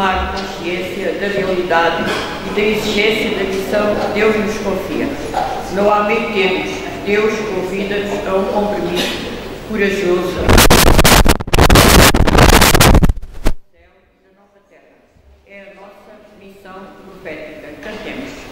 tomar consciência da realidade e da exigência da missão que Deus nos confia. Não há meio termos. Deus convida-nos a um compromisso corajoso céu e da nova terra. É a nossa missão profética. Cantemos.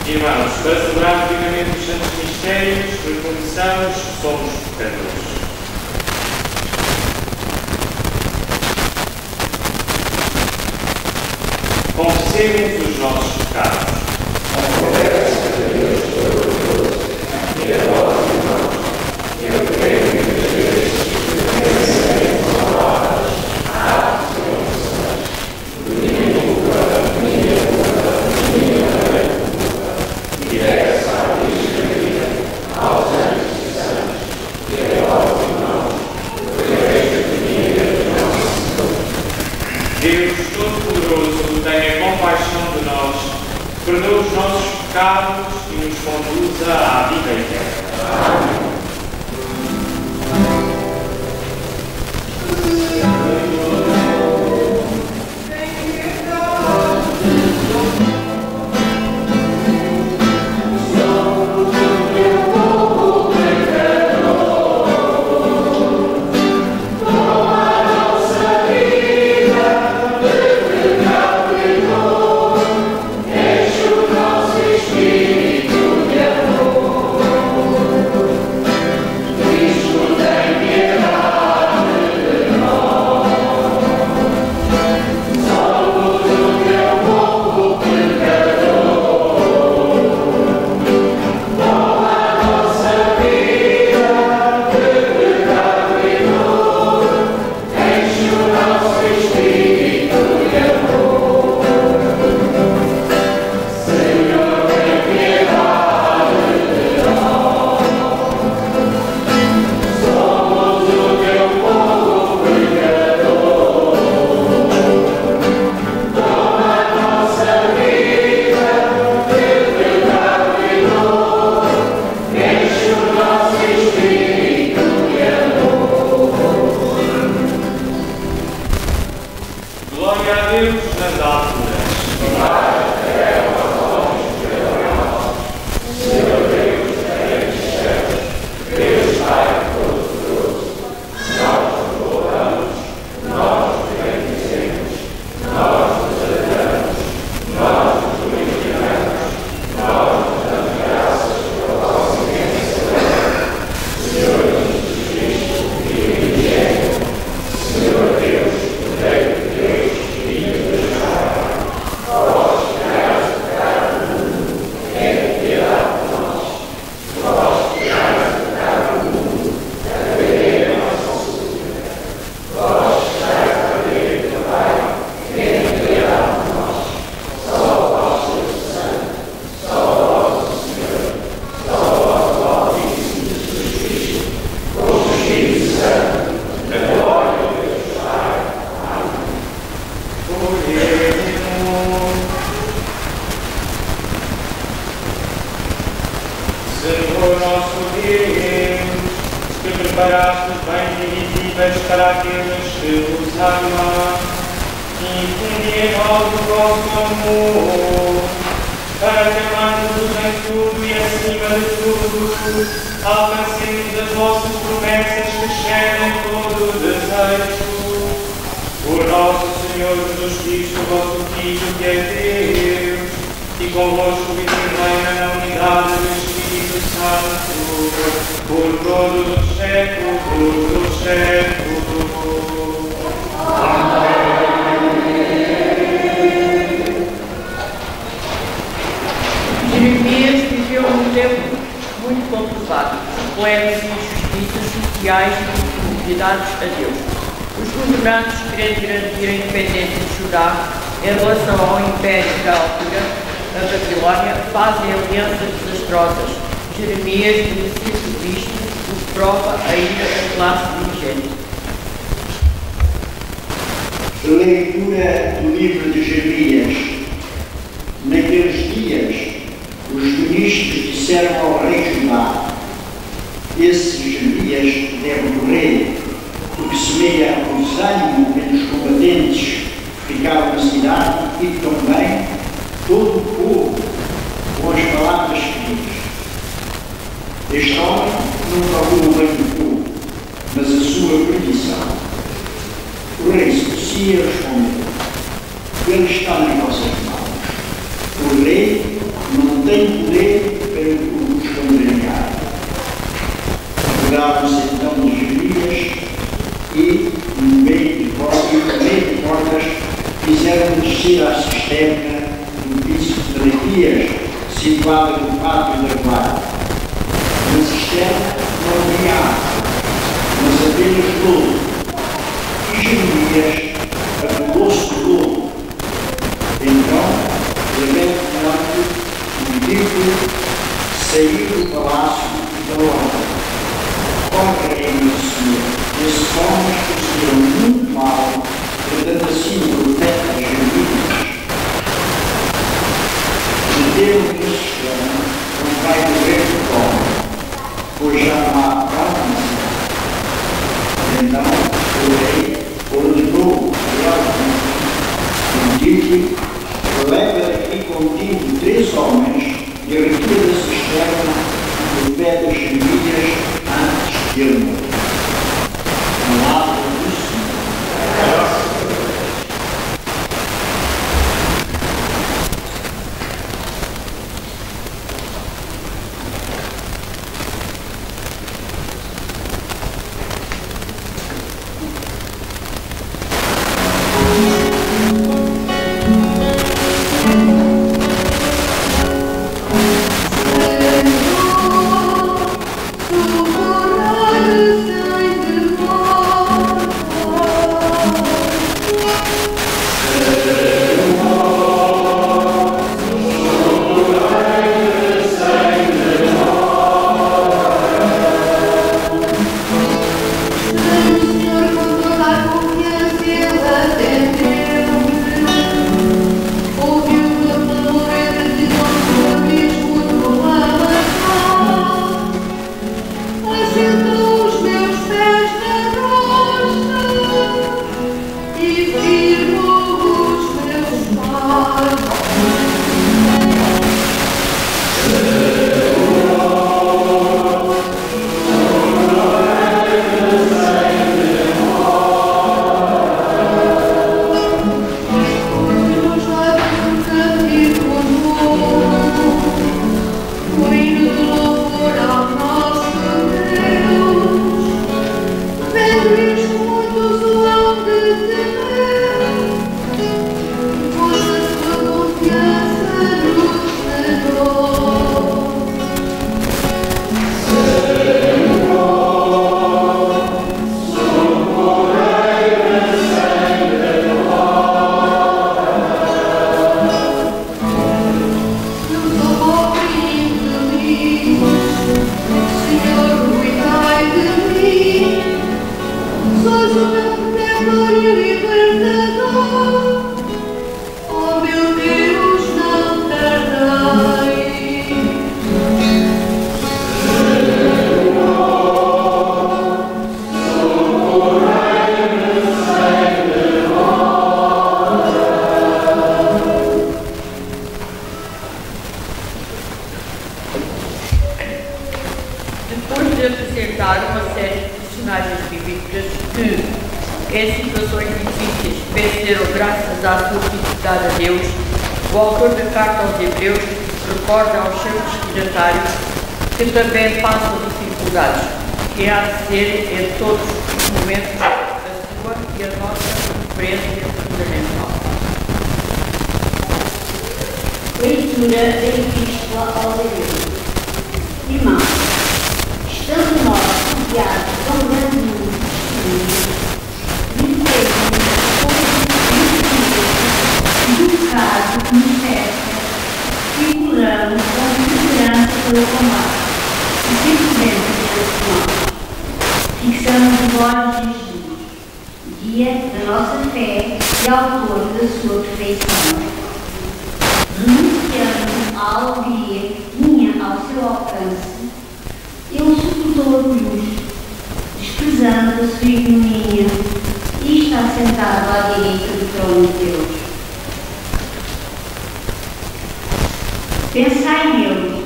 Irmãos, para celebrar dignamente os santos mistérios, reconheçamos que somos pecadores. Confessemos os nossos pecados. Deus Todo-Poderoso, tenha compaixão de nós, perdoa os nossos pecados e nos conduza à vida eterna. Amém. Senhor nosso Deus, que preparaste os bens invisíveis para aqueles que vos amam, infundi em nós o vosso amor, para que amando-vos em tudo e acima de tudo, alcancemos as vossas promessas que excedem todo o desejo. Por nosso Senhor Jesus Cristo, vosso Filho, que é Deus, e convosco vive e reina na unidade do Espírito Santo, por todos os séculos dos séculos. Jeremias viveu num tempo muito conturbado, problemas e injustiças sociais e infidelidades a Deus. Os governantes, querendo garantir a independência de Judá em relação ao império da altura, a Babilónia, fazem alianças desastrosas. Jeremias beneficia por isto, o que prova a ira da classe dirigente. Leitura do livro de Jeremias. Naqueles dias, os ministros disseram ao rei Judá: esse Jeremias deve morrer, porque semeia o desânimo entre os combatentes que ficaram na cidade e também todo o povo com as palavras que diz. Este homem não procura o bem do povo, mas a sua perdição. O rei Sedequias respondeu: ele está nas vossas mãos. O rei não tem poder para os contrariar. Acordaram-se então de Jeremias e, no meio de portas, fizeram descer à cisterna do príncipe Zedequias, situada no pátio da guarda. Na cisterna não havia água, mas apenas lodo. E Jeremias apagou-se do lodo. Então, levantando o livro, saiu do palácio e falou ao rei: ó rei, meu senhor, esses homens procederam muito mal, tratando assim o profeta Jeremias. Meteram-no na cisterna, não vai morrer de fome, pois já não há pão na cidade. Então o rei ordenou a disse: leva daqui contigo 3 homens e retira da cisterna o profeta Jeremias antes de ele morrer. Palavra do Senhor. apresentar uma série de personagens bíblicas que, em situações difíceis, venceram graças à sua fidelidade a Deus. O autor da carta aos Hebreus recorda aos seus destinatários que também passam dificuldades, que há de ser em todos os momentos a sua e a nossa referência fundamental. Leitura da Epístola aos Hebreus. Irmãos, estando nós rodeados tão grande número de testemunhos, de educado que nos cerca, circulamos com segurança pelo combate, e simplesmente diante de nós. Fixamos os olhos em Jesus, guia da nossa fé e autor da sua perfeição. Renunciando à alegria que tinha ao seu alcance, ele suportou a cruz, desprezando a sua ignomínia, e está sentado à direita do trono de Deus. Pensai nele,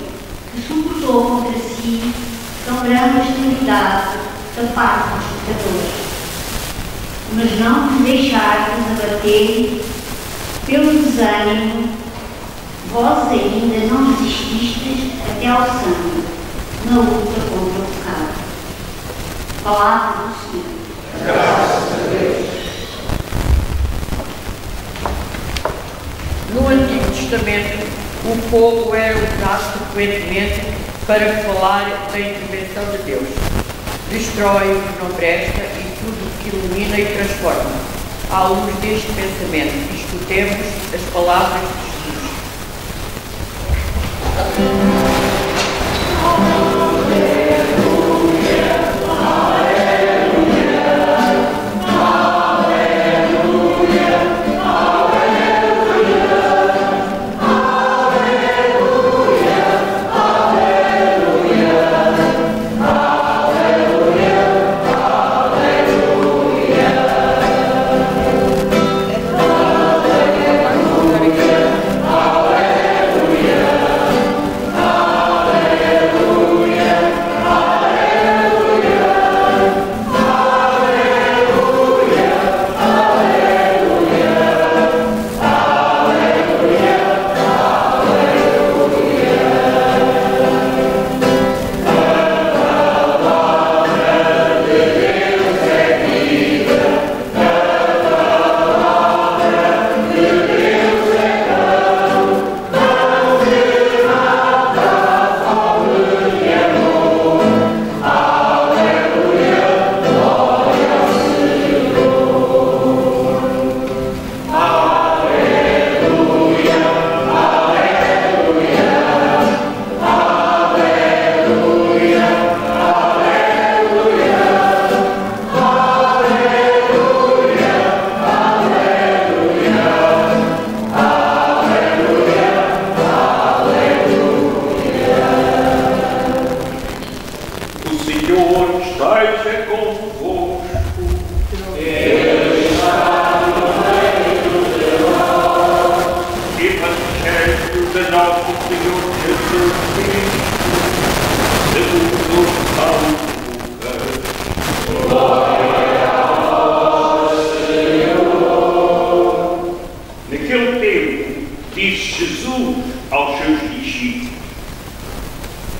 que suportou contra si tão grande hostilidade da parte dos pecadores, mas não vos deixar-vos abater pelo desânimo. Vós ainda não resististes até ao sangue, na luta contra o pecado. Palavra do Senhor. Graças a Deus. No Antigo Testamento, o fogo era usado frequentemente para falar da intervenção de Deus. Destrói o que não presta e tudo o que ilumina e transforma. À luz deste pensamento, escutemos as palavras de Jesus.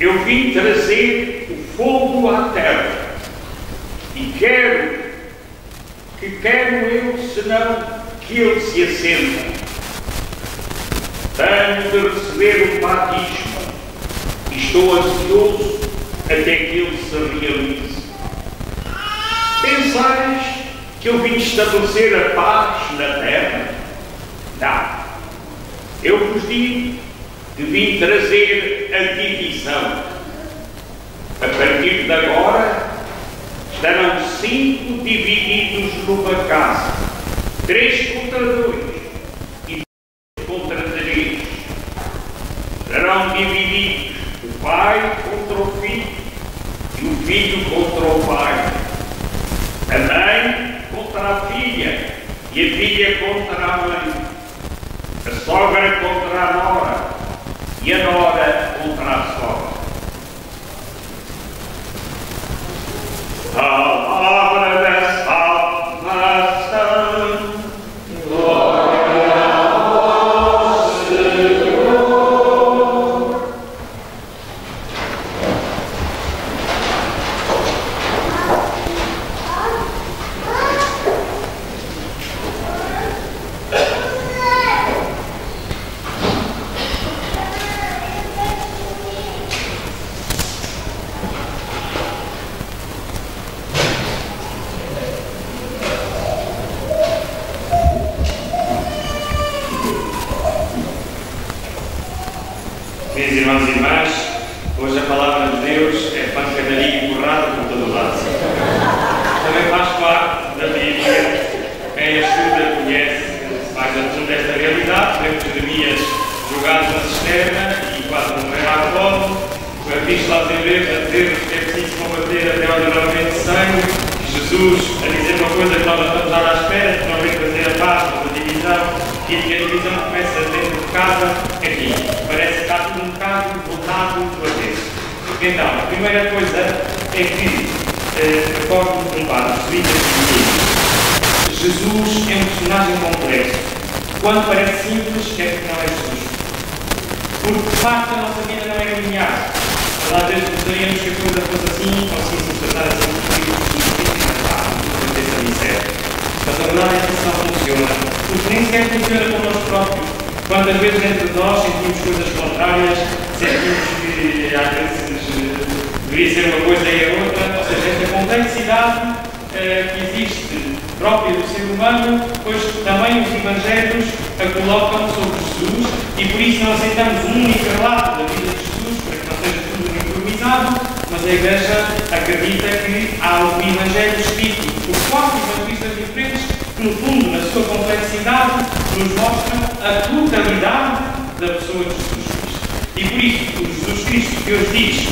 Eu vim trazer o fogo à terra e quero eu, senão que ele se acenda. Tenho de receber o batismo e estou ansioso até que ele se realize. Pensais que eu vim estabelecer a paz na terra? Não. Eu vos digo que vim trazer a divisão. A partir de agora, estarão 5 divididos numa casa, 3 contra 2 e 2 contra 3. Serão divididos o pai contra o filho e o filho contra o pai, a mãe contra a filha e a filha contra a mãe, a sogra contra a nora e a nora contra a sogra. Meus irmãos e irmãs, hoje a palavra de Deus é pancadaria e porrada por todo lado. Também faz parte da Bíblia. Quem a estuda conhece mais a fundo desta realidade. Vemos Jeremias jogado na cisterna e quase morrer à fome. O Epístola aos Hebreus a dizer que é preciso combater até ao derramamento de sangue. Jesus a dizer uma coisa que nós não estamos à espera, que não vem trazer a paz, mas a divisão. E a divisão começa dentro de casa. Enfim, parece que está tudo um bocado voltado do avesso. Então, a primeira coisa é que, recordo um padre, Jesus é um personagem complexo. Quando parece simples, é porque não é Jesus. Porque, de facto, a nossa vida não é linear. Às vezes gostaríamos que a coisa fosse assim, conseguíssemos tratar assim mas a verdade é que isso não funciona. Porque nem sequer funciona com nós próprios. Quantas vezes entre nós sentimos coisas contrárias, sentimos que às vezes deveria ser uma coisa e a outra, ou seja, esta complexidade que existe própria do ser humano, pois também os Evangelhos a colocam sobre Jesus e por isso não aceitamos um único relato da vida de Jesus, para que não seja tudo uniformizado, mas a Igreja acredita que há um Evangelho escrito por quatro evangelistas diferentes que, no fundo, na sua complexidade, nos mostram a totalidade da pessoa de Jesus Cristo. E por isso, o Jesus Cristo que hoje diz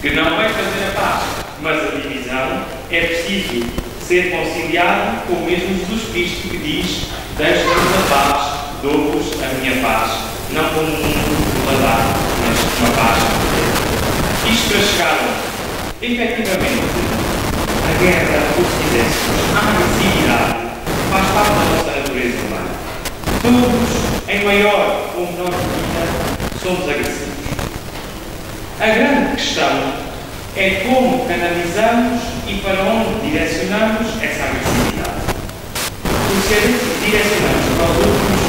que não vai fazer a paz, mas a divisão, é preciso ser conciliado com o mesmo Jesus Cristo que diz: deixe-nos a paz, dou-vos a minha paz, não como o mundo a dar, mas uma paz. Isto para chegar, efetivamente, a guerra, ou se quiséssemos, a agressividade, faz parte da nossa natureza humana. Todos, em maior ou menor medida, somos agressivos. A grande questão é como canalizamos e para onde direcionamos essa agressividade. Porque se a gente direcionamos para os outros,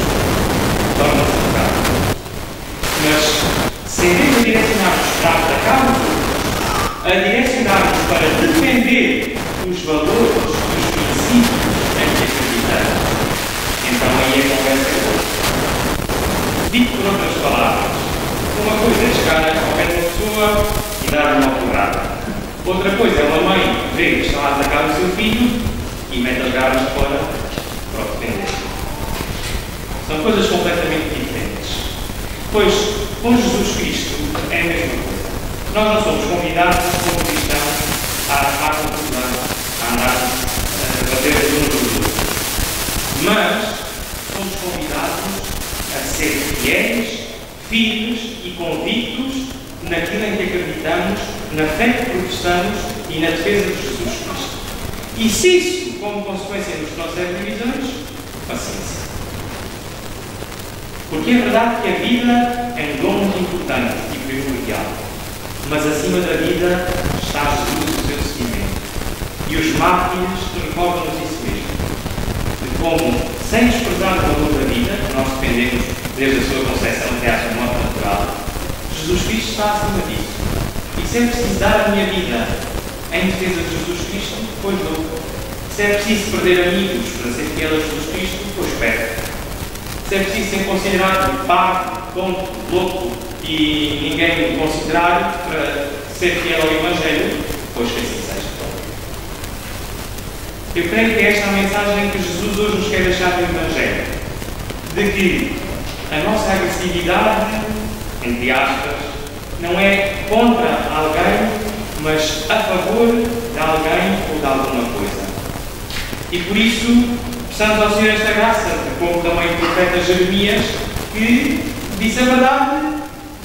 torna-se pecado. Mas se em vez de direcionarmos para atacar os outros, a direcionarmos para defender os valores, os princípios em que acreditamos, então aí a conversa é outra. Dito por outras palavras, uma coisa é chegar a qualquer pessoa e dar uma porrada. Outra coisa é uma mãe ver que está a atacar o seu filho e mete as garras fora para o defender. São coisas completamente diferentes. Pois, com Jesus Cristo é a mesma coisa. Nós não somos convidados, como cristãos, a armar confusão, a andar a bater uns nos outros. Mas somos convidados a ser fiéis, firmes e convictos naquilo em que acreditamos, na fé que professamos e na defesa de Jesus Cristo. E se isso, como consequência, nos trouxer divisões, paciência. Porque é verdade que a vida é um dom muito importante e primordial, mas acima da vida está Jesus no seu seguimento. E os mártires recordam-nos isso mesmo, de como, sem desprezar o valor da vida, nós dependemos desde a sua concepção até à sua morte natural, Jesus Cristo está acima disso. E se é preciso dar a minha vida em defesa de Jesus Cristo, pois dou. Se é preciso perder amigos para ser fiel a Jesus Cristo, pois perco. Se é preciso ser considerado parvo, tonto, louco e ninguém me considerar para ser fiel ao Evangelho, pois que assim seja. Eu creio que é esta a mensagem que Jesus hoje nos quer deixar do Evangelho. De que a nossa agressividade, entre aspas, não é contra alguém, mas a favor de alguém ou de alguma coisa. E por isso, precisamos ao Senhor esta graça, como também o profeta Jeremias, que disse a verdade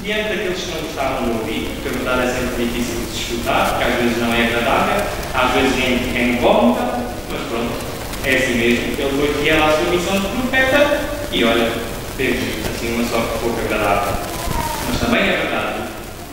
diante daqueles que não gostavam de ouvir, porque a verdade é sempre difícil de se escutar, porque às vezes não é agradável, às vezes é incómoda, mas pronto, é assim mesmo. Ele foi fiel à sua missão de profeta e olha, teve assim uma sorte pouco agradável. Mas também é verdade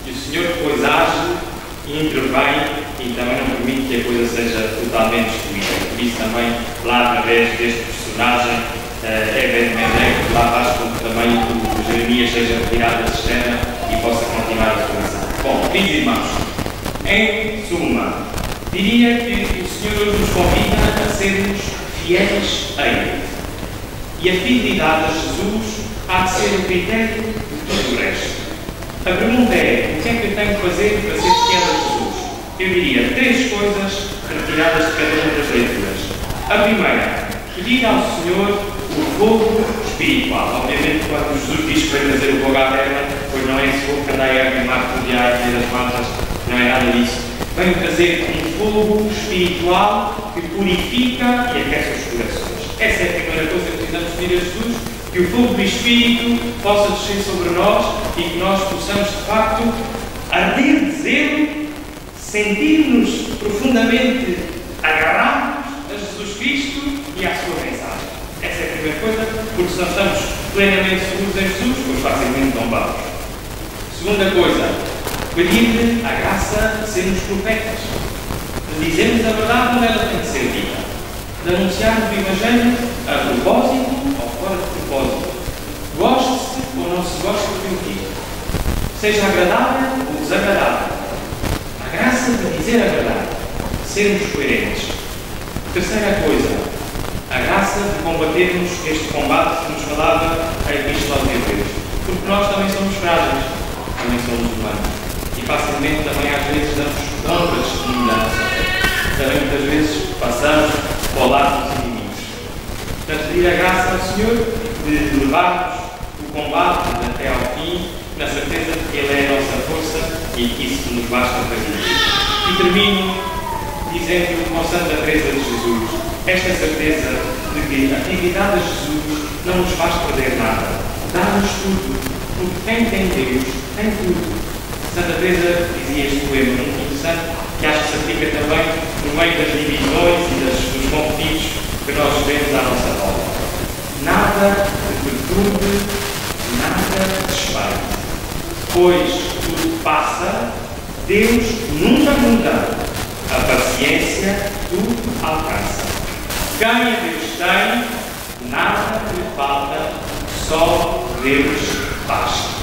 que o Senhor depois age e intervém e também não permite que a coisa seja totalmente destruída. Por isso também, lá através deste personagem, Ebed-Melech, lá faz com que também o Jeremias seja retirado da cisterna e possa continuar a sua missão. Bom, queridos irmãos, em suma, diria que o Senhor hoje nos convida a sermos fiéis a Ele. E a fidelidade a Jesus há de ser o critério de tudo o resto. A pergunta é, o que é que eu tenho que fazer para ser fiel a Jesus? Eu diria 3 coisas retiradas de cada uma das leituras. A primeira, pedir ao Senhor o fogo espiritual. Obviamente, quando Jesus diz que vai trazer o fogo à terra, pois não é esse fogo que anda aí a queimar por dias e das massas, não é nada disso. Vem trazer um fogo espiritual que purifica e aquece os corações. Essa é a primeira coisa que precisamos pedir a Jesus, que o fogo do Espírito possa descer sobre nós e que nós possamos, de facto, arder de zelo, sentir-nos profundamente agarrados a Jesus Cristo e à sua mensagem. Essa é a primeira coisa, porque se nós estamos plenamente seguros em Jesus, pois facilmente não vamos. Segunda coisa, pedir-lhe a graça de sermos profetas, de dizermos a verdade onde ela tem que ser dita, de anunciarmos o Evangelho a propósito ou fora de propósito, goste-se ou não se goste do que eu digo, seja agradável ou desagradável. A graça de dizer a verdade, de sermos coerentes. Terceira coisa, a graça de combatermos este combate que nos falava a Epístola aos Hebreus, porque nós também somos frágeis, também somos humanos, e facilmente também às vezes damos contra testemunho da nossa fé. Também muitas vezes passamos para o lado dos inimigos. Portanto, pedir a graça ao Senhor de levarmos o combate até ao fim, na certeza de que Ele é a nossa força e que isso nos basta para viver. E termino dizendo ao Santa Teresa de Jesus esta certeza de que a fidelidade a Jesus não nos faz perder nada, dá-nos tudo, porque quem tem Deus tem tudo. Santa Teresa dizia este poema muito interessante, que acho que se aplica também no meio das divisões e dos conflitos que nós vemos à nossa volta. Nada te perturbe, nada te espalhe, pois tudo passa, Deus nunca muda, a paciência tudo alcança. Quem a Deus tem, nada lhe falta, só Deus basta.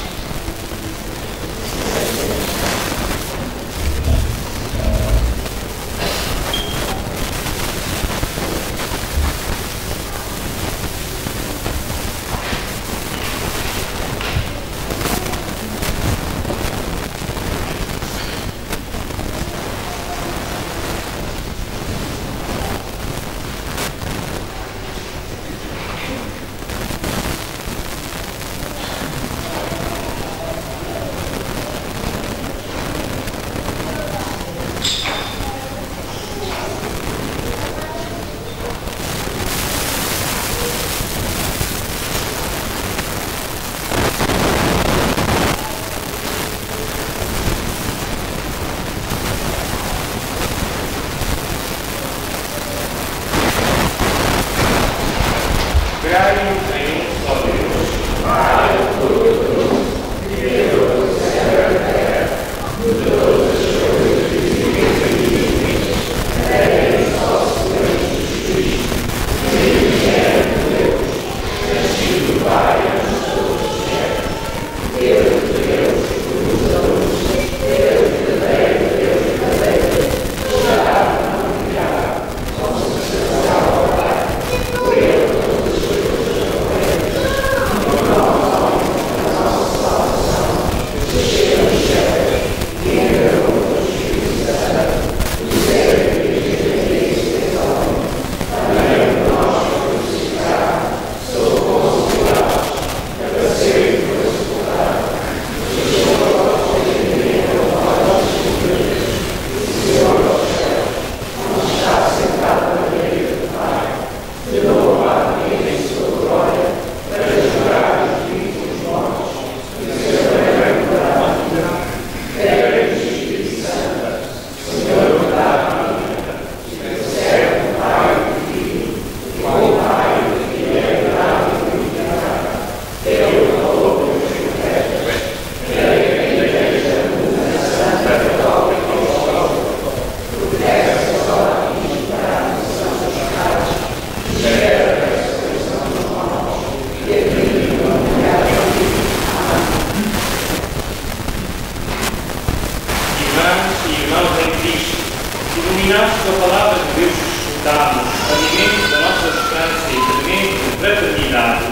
iluminados pela palavra de Deus que escutamos, alimento da nossa esperança e fermento de fraternidade,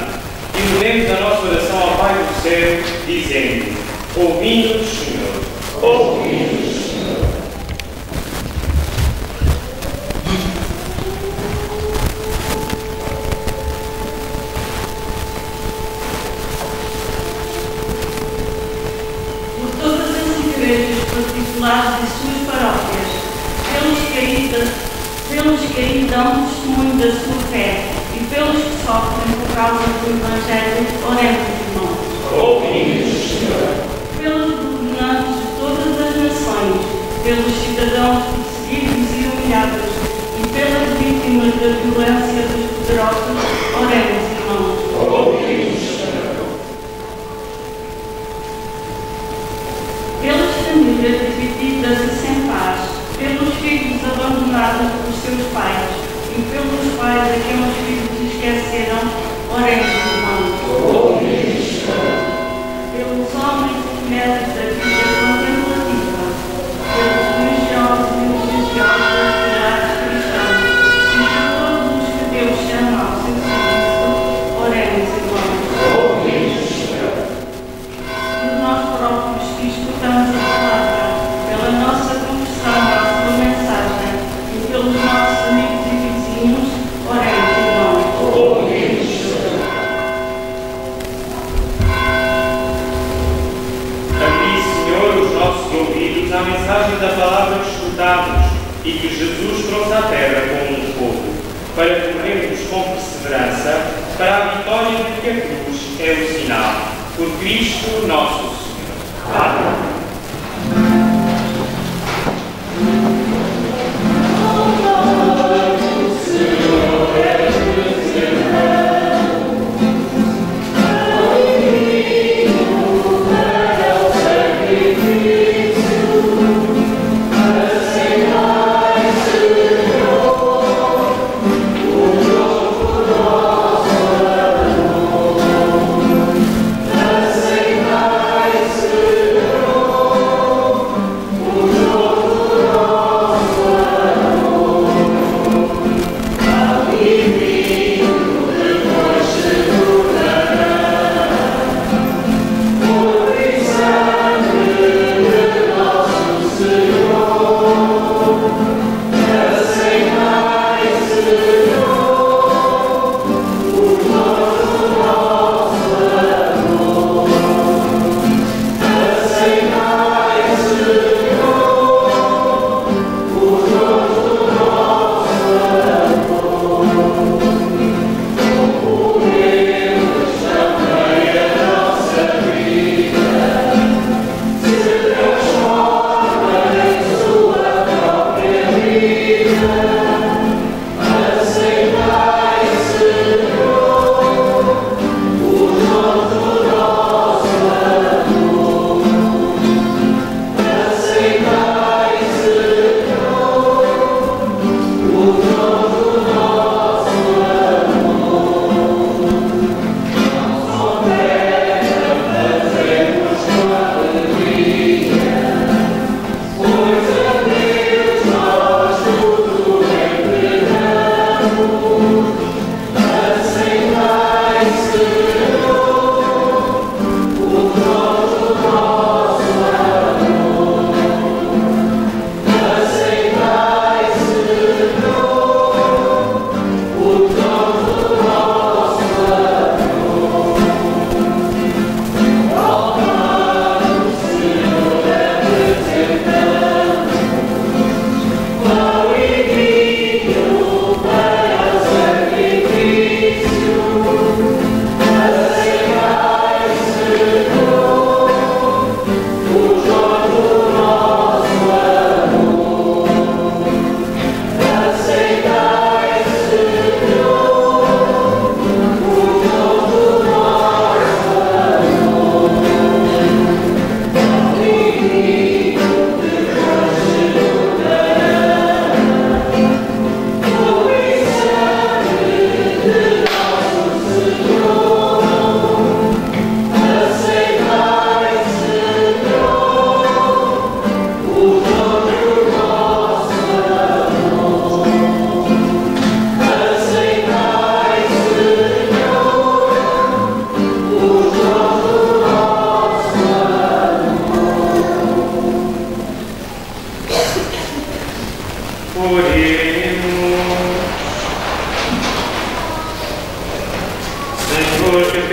e elevemos a nossa oração ao Pai do céu, dizendo: Ouvindo-nos, Senhor. Ouvindo-nos, Senhor. Por todas as igrejas particulares de suas paróquias, pelos que aí dão testemunho da sua fé e pelos que sofrem por causa do Evangelho, oremos, irmãos. Ouvimos, Senhor. Pelos governantes de todas as nações, pelos cidadãos perseguidos e humilhados e pelas vítimas da violência dos poderosos, oremos, irmãos. Ouvimos, Senhor. Pelas famílias divididas e sem paz, pelos filhos abandonados por seus pais e pelos pais a quem os filhos esqueceram, oremos, irmãos. Ouvimos, Senhor. Pelos homens e mulheres da vida contemplativa, pelos religiosos e religiosos das cidades cristãs e de todos os que Deus chama ao seu serviço, oremos, irmãos. Ouvimos, Senhor. Por nós próprios que escutamos a palavra, pela nossa confissão à sua mensagem e pelos nossos amigos e vizinhos, oremos, irmãos. Ouvimos, Senhor. Abri, Senhor, os nossos ouvidos à mensagem da palavra que escutamos e que Jesus trouxe à terra como um fogo, para corrermos com perseverança para a vitória de que a cruz é o sinal. Por Cristo nosso Senhor. Amém. Say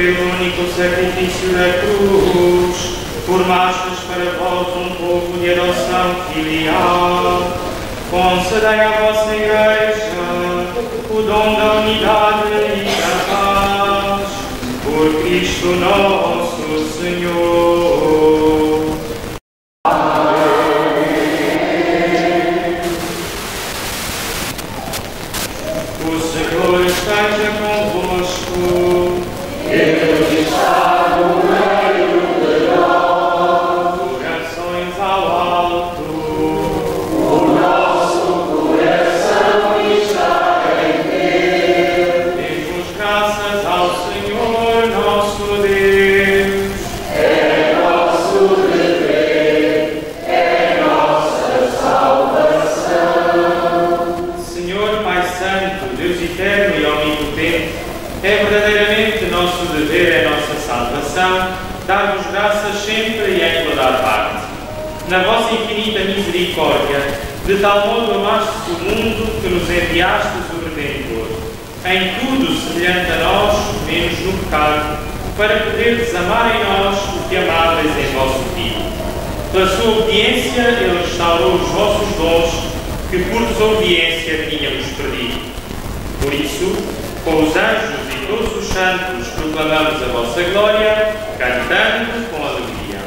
pelo único sacrifício da cruz, formastes para vós um povo de adoção filial. Concedei à vossa Igreja o dom da unidade e da paz, por Cristo nosso Senhor. O Senhor esteja convosco. Ele está no meio de nós. Corações ao alto. O nosso coração está em Deus. Demos graças ao Senhor nosso Deus. É nosso dever, é nossa salvação. Senhor Pai Santo, Deus eterno e onipotente, é verdadeiramente nosso dever, é nossa salvação, dar-vos graças sempre e em toda a parte. Na vossa infinita misericórdia, de tal modo amastes o mundo que nos enviastes o Redentor, em tudo semelhante a nós, menos no pecado, para poderdes amar em nós o que amáveis em vosso Filho. Pela sua obediência, Ele restaurou os vossos dons, que por desobediência tínhamos perdido. Por isso, com os anjos e todos os santos, proclamamos a vossa glória, cantando com alegria.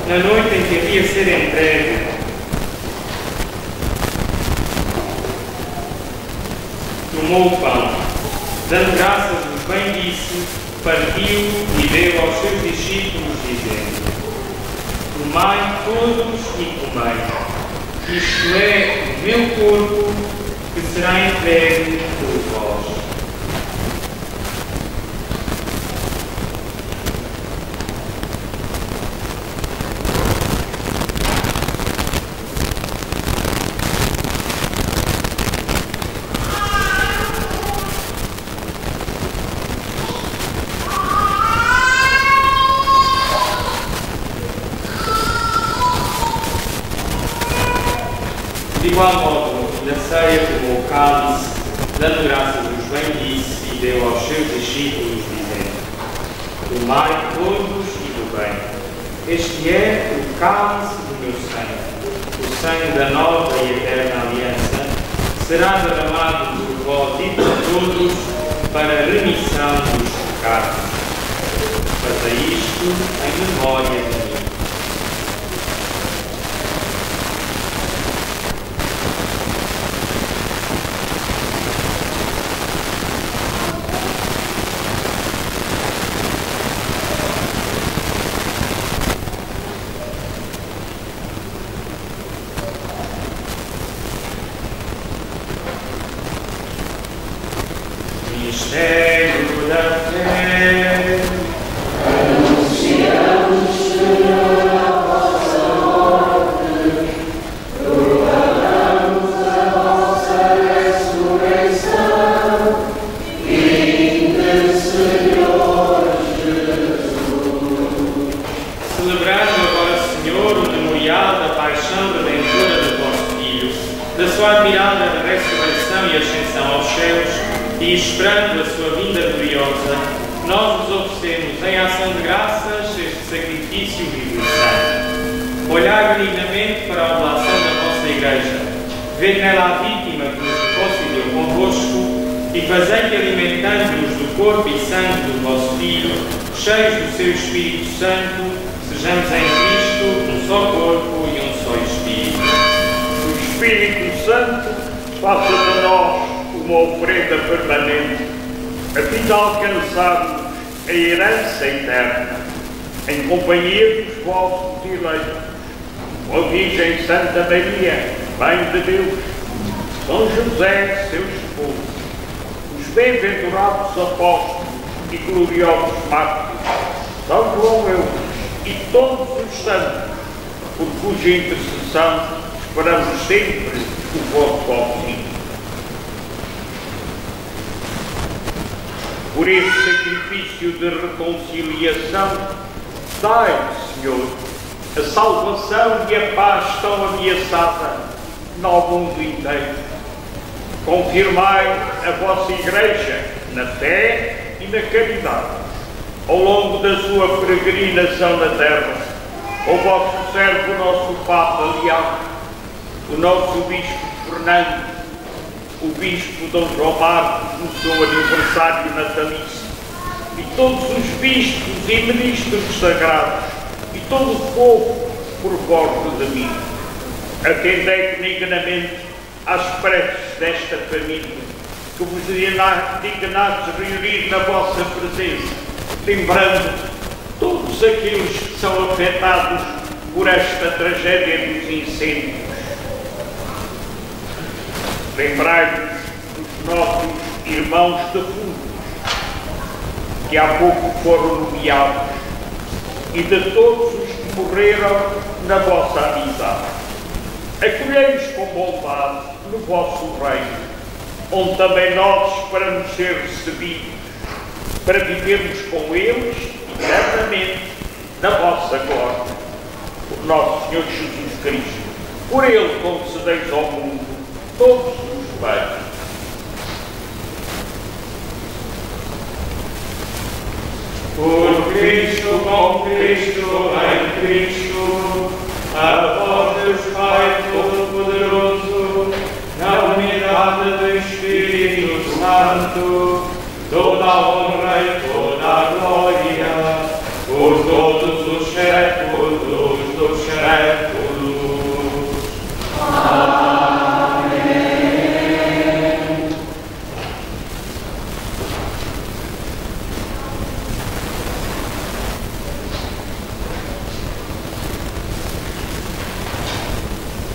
Na noite em que havia de ser entregue, tomou o pão, dando graças, nos bendisse, partiu e deu aos seus discípulos, dizendo: Tomai todos e comei, isto é o meu corpo, que será entregue por vós. De igual modo, na ceia tomou o cálice, dando graças, os bendisse e deu aos seus discípulos, dizendo: Tomai todos e bebei. Este é o cálice do meu sangue, o sangue da nova e eterna aliança, será derramado por vós e por todos para a remissão dos pecados. Fazei isto em memória de mim. Mistério da fé. Anunciamos, Senhor, a vossa morte, proclamamos a vossa ressurreição. Vinde, Senhor Jesus. Celebrando agora, Senhor, o memorial da paixão redentora do vosso Filho, da sua admirável ressurreição e ascensão aos céus, e esperando a sua vinda gloriosa, nós vos oferecemos em ação de graças este sacrifício vivo e santo. Olhai benignamente para a oblação da vossa Igreja, vede nela a vítima que nos reconciliou convosco e fazei que, alimentando-nos do corpo e sangue do vosso Filho, cheios do seu Espírito Santo, sejamos em Cristo um só corpo e um só Espírito. O Espírito Santo faça de nós uma oferenda permanente, a fim de alcançarmos a herança eterna, em companhia dos vossos eleitos, a Virgem Santa Maria, Mãe de Deus, São José, seu esposo, os bem-aventurados apóstolos e gloriosos mártires, São João Eudes e todos os santos, por cuja intercessão esperamos sempre o vosso auxílio. Por este sacrifício de reconciliação, dai, Senhor, a salvação e a paz tão ameaçada no mundo inteiro. Confirmai a vossa Igreja na fé e na caridade, ao longo da sua peregrinação na terra. O vosso servo, o nosso Papa Leão, o nosso Bispo Fernando, o Bispo Dom João Marcos, no seu aniversário natalício, e todos os bispos e ministros sagrados, e todo o povo por vós de mim. Atendei benignamente às preces desta família, que vos dignastes reunir na vossa presença, lembrando todos aqueles que são afetados por esta tragédia dos incêndios. Lembrai-vos dos nossos irmãos defuntos, que há pouco foram nomeados, e de todos os que morreram na vossa amizade. Acolhei-os com bondade no vosso reino, onde também nós esperamos ser recebidos, para vivermos com eles eternamente na vossa glória. Por nosso Senhor Jesus Cristo, por Ele concedeis ao mundo todos os bens. Por Cristo, com Cristo, em Cristo, a vós, Deus Pai Todo-Poderoso, na unidade do Espírito Santo, toda a honra e toda a glória, por todos os séculos dos séculos. Amém.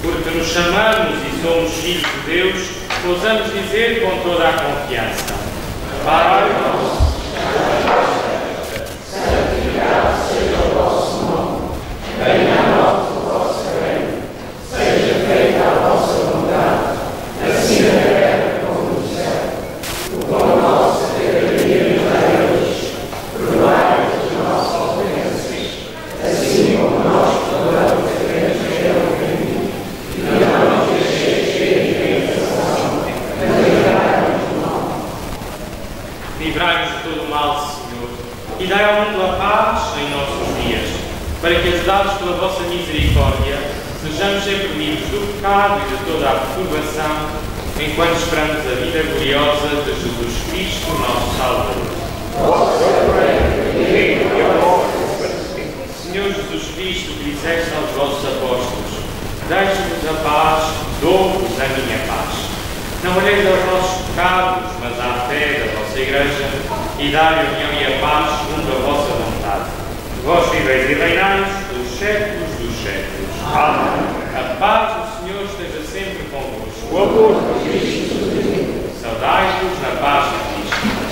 Porque nos chamamos e somos filhos de Deus, ousamos dizer com toda a confiança: Pai nosso, santificado seja o vosso nome, venha a nós o vosso reino, seja feita a vossa vontade, assim na terra como no céu. O pão nosso de cada dia nos dai hoje, perdoai as nossas ofensas, assim como nós perdoamos a quem nos tem ofendido, e não nos deixeis cair em tentação, mas livrai-nos do mal. livrai-nos de todo o mal, Senhor, e dai ao mundo a paz em nossos dias, para que, ajudados pela vossa misericórdia, Sejamos sempre livres do pecado e de toda a perturbação, enquanto esperamos a vida gloriosa de Jesus Cristo, nosso Salvador. Senhor Jesus Cristo, que disseste aos vossos apóstolos: deixe-vos a paz, dou-vos a minha paz. Não olheis aos nossos pecados, mas à fé da vossa Igreja, e dai a união e a paz segundo a vossa vontade. Vós viveis e reinais pelos séculos dos séculos. Amém. A paz do Senhor esteja sempre convosco. Saudai-vos na paz de Cristo.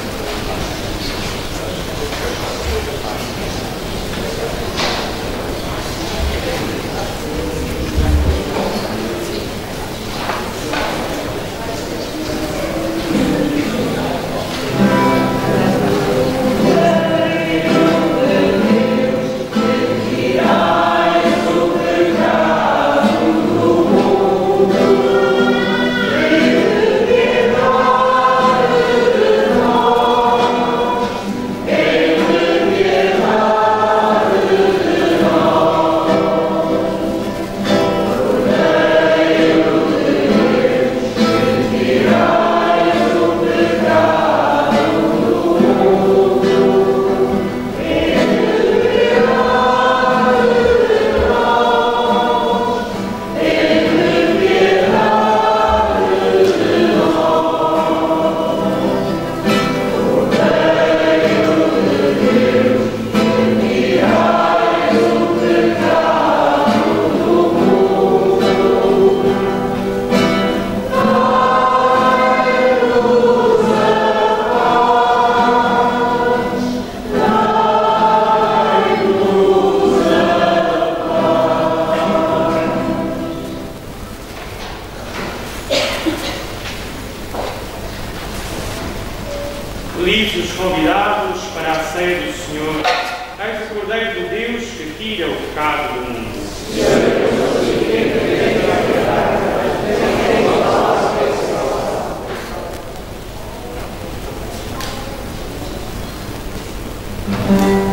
Felizes os convidados para a ceia do Senhor. Eis o Cordeiro de Deus que tira o pecado do mundo. Amen.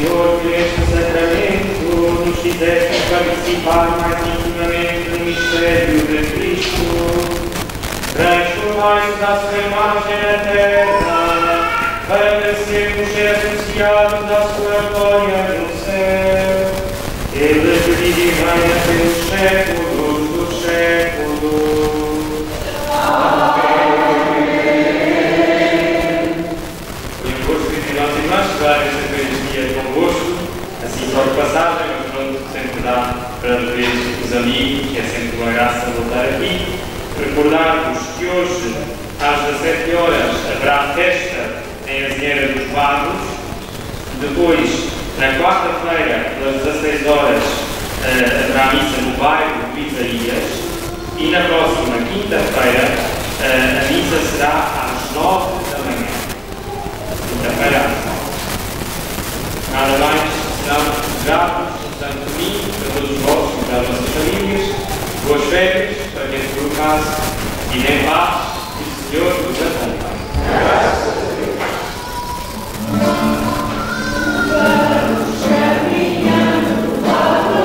Senhor, que este sacramento nos fizeste participar mais intimamente no mistério de Cristo. Transformai-nos à sua imagem na terra, para merecermos ser associados à sua glória no céu. Ele que vive e reina pelos séculos dos séculos. Amém. Foi um gosto, irmãos e irmãs, estar esta Eucaristia convosco, assim só de passagem, mas pronto, sempre dá para ver os amigos, que é sempre uma graça voltar aqui. Recordar-vos que hoje, às 17 horas, haverá festa em Azinheira dos Vagos. Depois, na quarta-feira, às 16 horas, haverá missa no bairro de Isaías. E na próxima quinta-feira, a missa será às 9 da manhã. Quinta-feira às 9. Nada mais, senão, gratos, Santo Domingo, para todos vós e para as vossas famílias. Boas férias, para quem for o caso, e em paz, e o Senhor nos acompanhe. Graças a Deus. Vamos caminhando para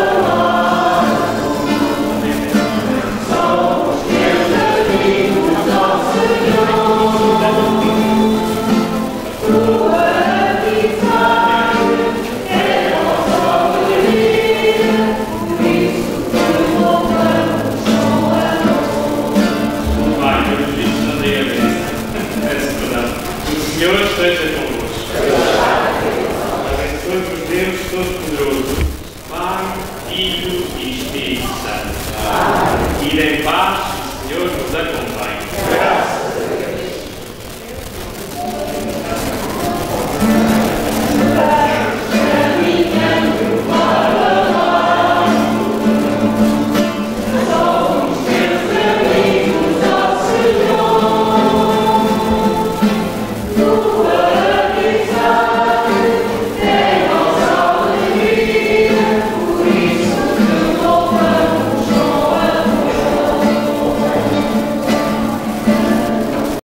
somos teus amigos, ó Senhor. Tua amizade é nossa alegria, por isso te louvamos com amor. Pai, Deus Cristo, não tenha bênção. Peço perdão. O Senhor esteja convosco. Abençoe-vos Deus Todo-Poderoso, Pai, Filho e Espírito Santo. E em paz, o Senhor nos acompanhe.